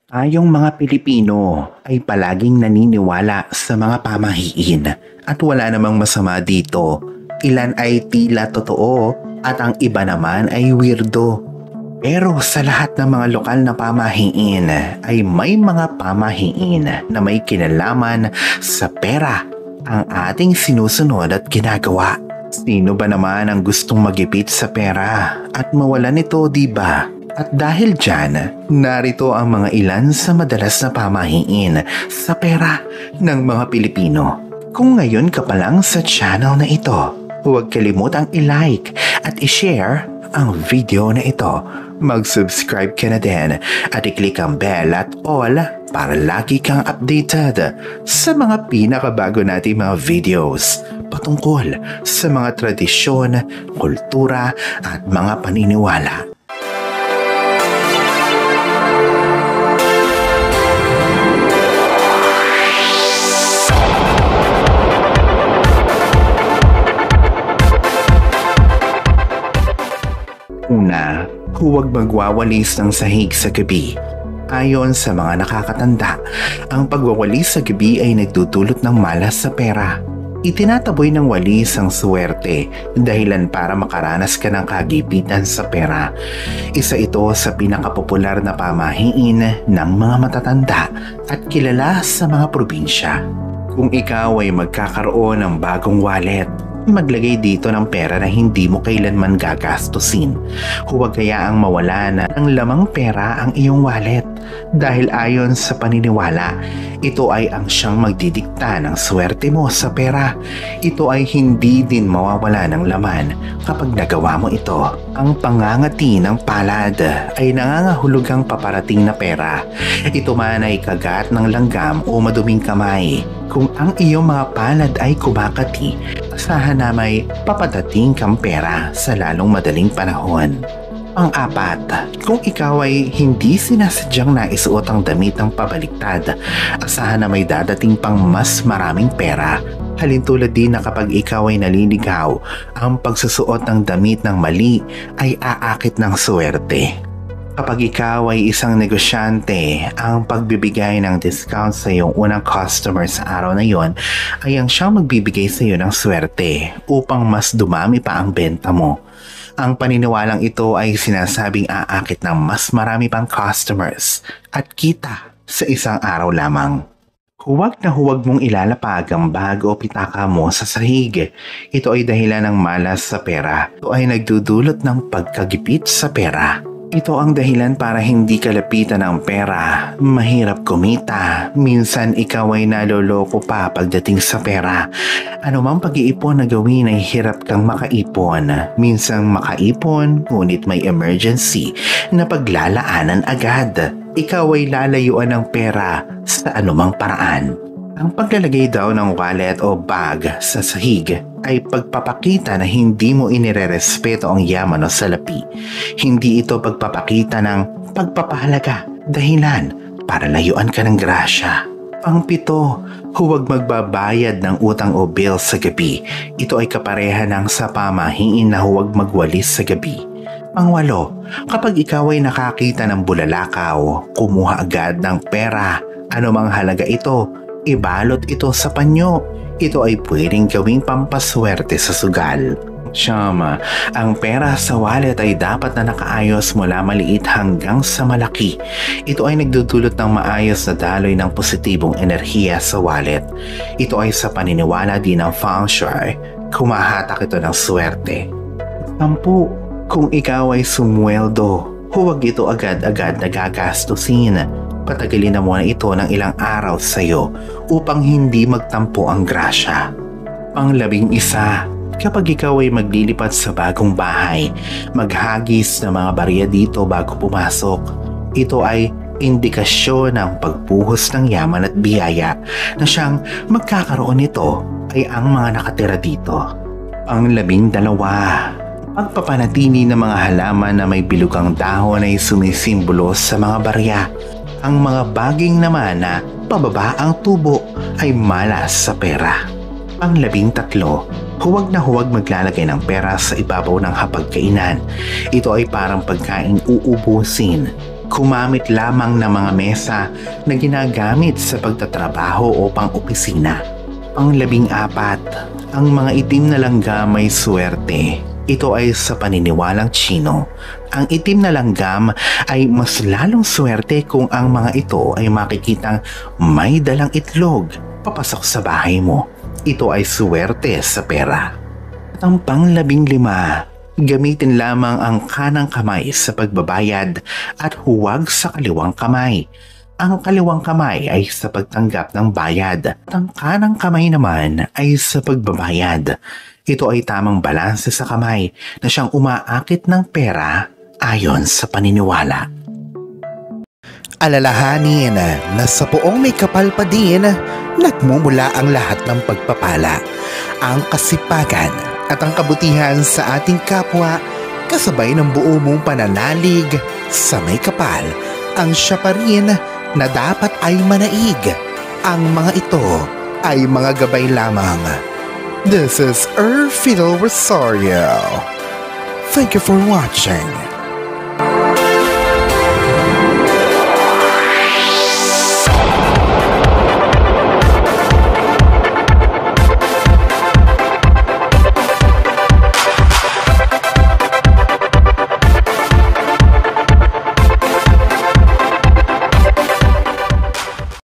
Tayong mga Pilipino ay palaging naniniwala sa mga pamahiin at wala namang masama dito. Ilan ay tila totoo at ang iba naman ay weirdo. Pero sa lahat ng mga lokal na pamahiin ay may mga pamahiin na may kinalaman sa pera ang ating sinusunod at ginagawa. Sino ba naman ang gustong magipit sa pera at mawala nito, diba? At dahil dyan, narito ang mga ilan sa madalas na pamahiin sa pera ng mga Pilipino. Kung ngayon ka pa lang sa channel na ito, huwag kalimutang i-like at i-share ang video na ito. Mag-subscribe ka na din at i-click ang bell at all para lagi kang updated sa mga pinakabago nating mga videos patungkol sa mga tradisyon, kultura at mga paniniwala. Una, huwag magwawalis ng sahig sa gabi. Ayon sa mga nakakatanda, ang pagwawalis sa gabi ay nagdudulot ng malas sa pera. Itinataboy ng walis ang suwerte, dahilan para makaranas ka ng kagipitan sa pera. Isa ito sa pinakapopular na pamahiin ng mga matatanda at kilala sa mga probinsya. Kung ikaw ay magkakaroon ng bagong wallet, maglagay dito ng pera na hindi mo kailanman gagastusin. Huwag kayaang mawala na ng lamang pera ang iyong wallet dahil ayon sa paniniwala, ito ay ang siyang magdidikta ng swerte mo sa pera. Ito ay hindi din mawawala ng laman kapag nagawa mo ito. Ang pangangati ng palad ay nangangahulugang paparating na pera. Ito man ay kagat ng langgam o maduming kamay. Kung ang iyong mga palad ay kumakati, asahan na may papadating kang pera sa lalong madaling panahon. Pang-apat, kung ikaw ay hindi sinasadyang naisuot ang damit ng pabaliktad, asahan na may dadating pang mas maraming pera. Halintulad din na kapag ikaw ay naliligaw, ang pagsusuot ng damit ng mali ay aakit ng swerte. Kapag ikaw ay isang negosyante, ang pagbibigay ng discount sa iyong unang customer sa araw na yon ay ang siyang magbibigay sa iyo ng swerte upang mas dumami pa ang benta mo. Ang paniniwalang ito ay sinasabing aakit ng mas marami pang customers at kita sa isang araw lamang. Huwag na huwag mong ilalapag ang bag o pitaka mo sa sahig. Ito ay dahilan ng malas sa pera. Ito ay nagdudulot ng pagkagipit sa pera. Ito ang dahilan para hindi ka lapitan ng pera, mahirap kumita, minsan ikaw ay naloloko pa pagdating sa pera. Ano mang pag-iipon na gawin ay hirap kang makaipon, minsang makaipon ngunit may emergency na paglalaanan agad. Ikaw ay lalayuan ng pera sa anumang paraan. Ang paglalagay daw ng wallet o bag sa sahig ay pagpapakita na hindi mo inirerespeto ang yaman o salapi. Hindi ito pagpapakita ng pagpapahalaga, dahilan para layuan ka ng grasya. Pang-pito, huwag magbabayad ng utang o bill sa gabi. Ito ay kapareha ng sa pamahiin na huwag magwalis sa gabi. Pang-walo, kapag ikaw ay nakakita ng bulalakaw, kumuha agad ng pera. Ano mang halaga ito, ibalot ito sa panyo. Ito ay pwedeng gawing pampaswerte sa sugal. Siyam, ang pera sa wallet ay dapat na nakaayos mula maliit hanggang sa malaki. Ito ay nagdudulot ng maayos na daloy ng positibong enerhiya sa wallet. Ito ay sa paniniwala din ng feng shui, kumahatak ito ng swerte. 10, kung ikaw ay sumweldo, huwag ito agad-agad na gagastusin. Patagalin na muna ito ng ilang araw sa iyo upang hindi magtampo ang grasya. Pang-11, kapag ikaw ay maglilipat sa bagong bahay, maghagis ng mga barya dito bago pumasok. Ito ay indikasyon ng pagbuhos ng yaman at biyaya na siyang magkakaroon nito ay ang mga nakatira dito. Pang-12, pagpapanatili ng mga halaman na may bilugang dahon ay sumisimbolo sa mga barya. Ang mga baging naman na pababa ang tubo ay malas sa pera. Pang-13, huwag na huwag maglalagay ng pera sa ibabaw ng hapagkainan. Ito ay parang pagkain uubusin. Kumamit lamang ng mga mesa na ginagamit sa pagtatrabaho o pang-opisina. Pang-14, ang mga itim na langgam may swerte. Ito ay sa paniniwalang Tsino. Ang itim na langgam ay mas lalong swerte kung ang mga ito ay makikitang may dalang itlog papasok sa bahay mo. Ito ay swerte sa pera. At ang pang-15, gamitin lamang ang kanang kamay sa pagbabayad at huwag sa kaliwang kamay. Ang kaliwang kamay ay sa pagtanggap ng bayad at ang kanang kamay naman ay sa pagbabayad. Ito ay tamang balanse sa kamay na siyang umaakit ng pera ayon sa paniniwala. Alalahanin na sa poong may kapal pa din, nagmumula ang lahat ng pagpapala, ang kasipagan at ang kabutihan sa ating kapwa kasabay ng buo mong pananalig sa may kapal. Ang siya pa rin na dapat ay manaig. Ang mga ito ay mga gabay lamang. This is Fiddle Rosario. Thank you for watching.